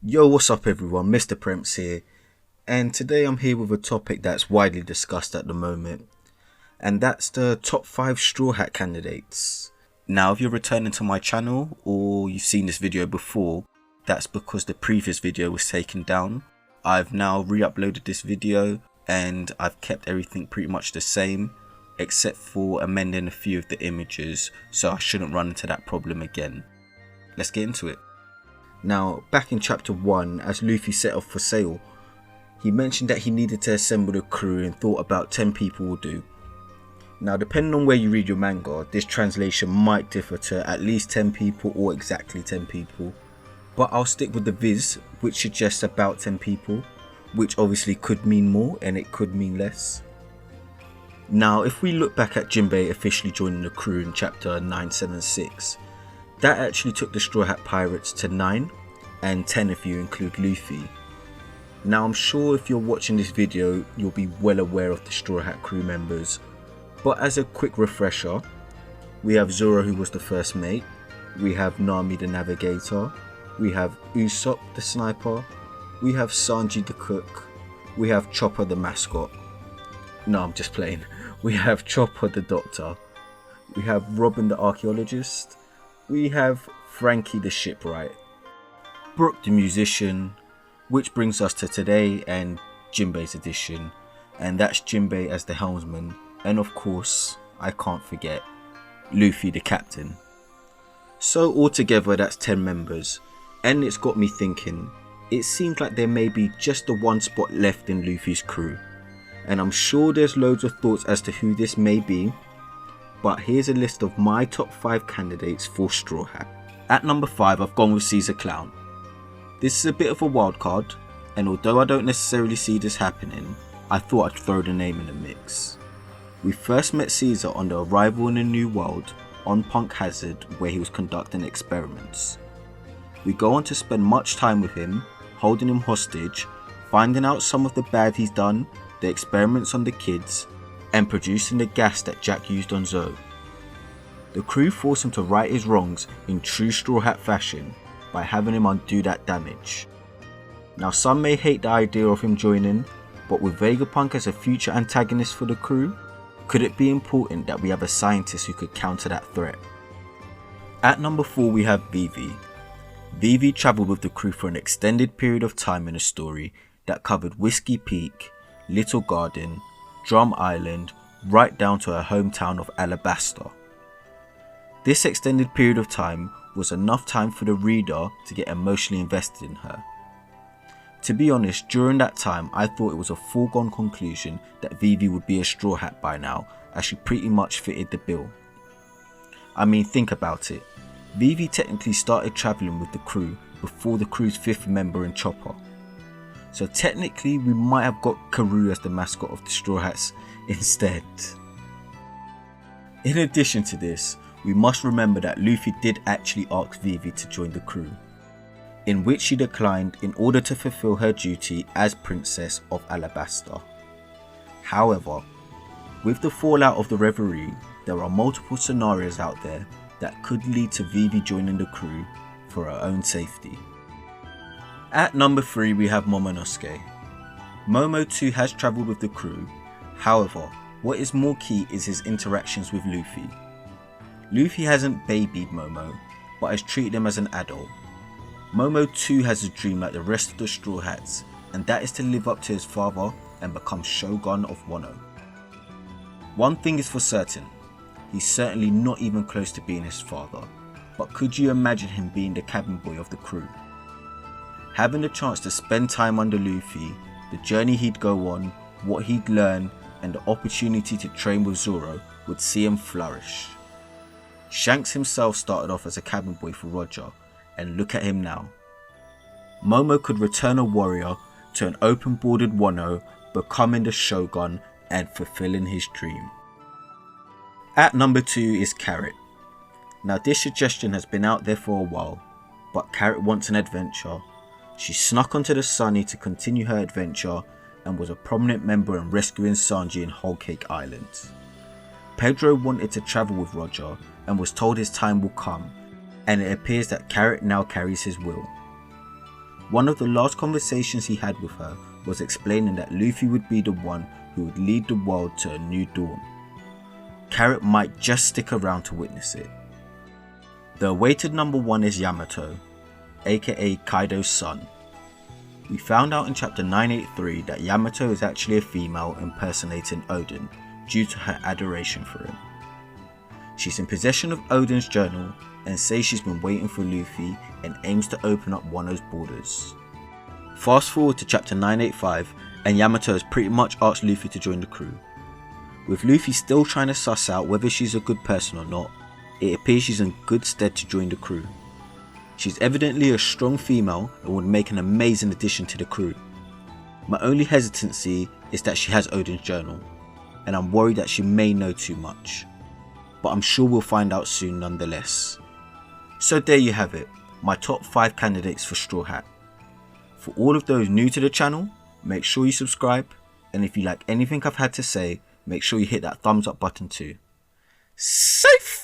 Yo, what's up everyone, Mr. Premps here, and today I'm here with a topic that's widely discussed at the moment, and that's the top 5 Straw Hat candidates. Now, if you're returning to my channel, or you've seen this video before, that's because the previous video was taken down. I've now re-uploaded this video, and I've kept everything pretty much the same, except for amending a few of the images, so I shouldn't run into that problem again. Let's get into it. Now, back in chapter 1, as Luffy set off for sail, he mentioned that he needed to assemble a crew and thought about 10 people will do. Now, depending on where you read your manga, this translation might differ to at least 10 people or exactly 10 people. But I'll stick with the Viz, which suggests about 10 people, which obviously could mean more and it could mean less. Now, if we look back at Jinbe officially joining the crew in chapter 976, that actually took the Straw Hat Pirates to 9, and 10 if you include Luffy. Now, I'm sure if you're watching this video, you'll be well aware of the Straw Hat crew members, but as a quick refresher, we have Zoro, who was the first mate, we have Nami the navigator, we have Usopp the sniper, we have Sanji the cook, we have Chopper the mascot. No, I'm just playing. We have Chopper the doctor, we have Robin the archaeologist, we have Frankie the shipwright, Brook the musician, which brings us to today and Jinbe's edition, and that's Jinbe as the helmsman, and of course, I can't forget, Luffy the captain. So altogether that's 10 members, and it's got me thinking, it seems like there may be just the one spot left in Luffy's crew, and I'm sure there's loads of thoughts as to who this may be, but here's a list of my top 5 candidates for Straw Hat. At number 5, I've gone with Caesar Clown. This is a bit of a wild card, and although I don't necessarily see this happening, I thought I'd throw the name in the mix. We first met Caesar on the arrival in a new world on Punk Hazard, where he was conducting experiments. We go on to spend much time with him, holding him hostage, finding out some of the bad he's done, the experiments on the kids, and producing the gas that Jack used on Zoe. The crew force him to right his wrongs in true Straw Hat fashion by having him undo that damage. Now, some may hate the idea of him joining, but with Vegapunk as a future antagonist for the crew, could it be important that we have a scientist who could counter that threat? At number 4, we have Vivi. Vivi travelled with the crew for an extended period of time in a story that covered Whiskey Peak, Little Garden, Drum Island, right down to her hometown of Alabasta. This extended period of time was enough time for the reader to get emotionally invested in her. To be honest, during that time I thought it was a foregone conclusion that Vivi would be a Straw Hat by now, as she pretty much fitted the bill. I mean, think about it. Vivi technically started travelling with the crew before the crew's 5th member in Chopper. So technically we might have got Karoo as the mascot of the Straw Hats instead. In addition to this, we must remember that Luffy did actually ask Vivi to join the crew, in which she declined in order to fulfill her duty as Princess of Alabasta. However, with the fallout of the Reverie, there are multiple scenarios out there that could lead to Vivi joining the crew for her own safety. At number 3, we have Momonosuke. Momo too has travelled with the crew, however, what is more key is his interactions with Luffy. Luffy hasn't babied Momo, but has treated him as an adult. Momo too has a dream like the rest of the Straw Hats, and that is to live up to his father and become Shogun of Wano. One thing is for certain, he's certainly not even close to being his father, but could you imagine him being the cabin boy of the crew? Having the chance to spend time under Luffy, the journey he'd go on, what he'd learn, and the opportunity to train with Zoro would see him flourish. Shanks himself started off as a cabin boy for Roger, and look at him now. Momo could return a warrior to an open-bordered Wano, becoming the Shogun and fulfilling his dream. At number 2 is Carrot. Now, this suggestion has been out there for a while, but Carrot wants an adventure. She snuck onto the Sunny to continue her adventure and was a prominent member in rescuing Sanji in Whole Cake Island. Pedro wanted to travel with Roger and was told his time will come, and it appears that Carrot now carries his will. One of the last conversations he had with her was explaining that Luffy would be the one who would lead the world to a new dawn. Carrot might just stick around to witness it. The awaited number 1 is Yamato, aka Kaido's son. We found out in chapter 983 that Yamato is actually a female impersonating Odin due to her adoration for him. She's in possession of Odin's journal and says she's been waiting for Luffy and aims to open up Wano's borders. Fast forward to chapter 985 and Yamato has pretty much asked Luffy to join the crew. With Luffy still trying to suss out whether she's a good person or not, it appears she's in good stead to join the crew. She's evidently a strong female and would make an amazing addition to the crew. My only hesitancy is that she has Odin's journal, and I'm worried that she may know too much. But I'm sure we'll find out soon nonetheless. So there you have it, my top 5 candidates for Straw Hat. For all of those new to the channel, make sure you subscribe, and if you like anything I've had to say, make sure you hit that thumbs up button too. Safe!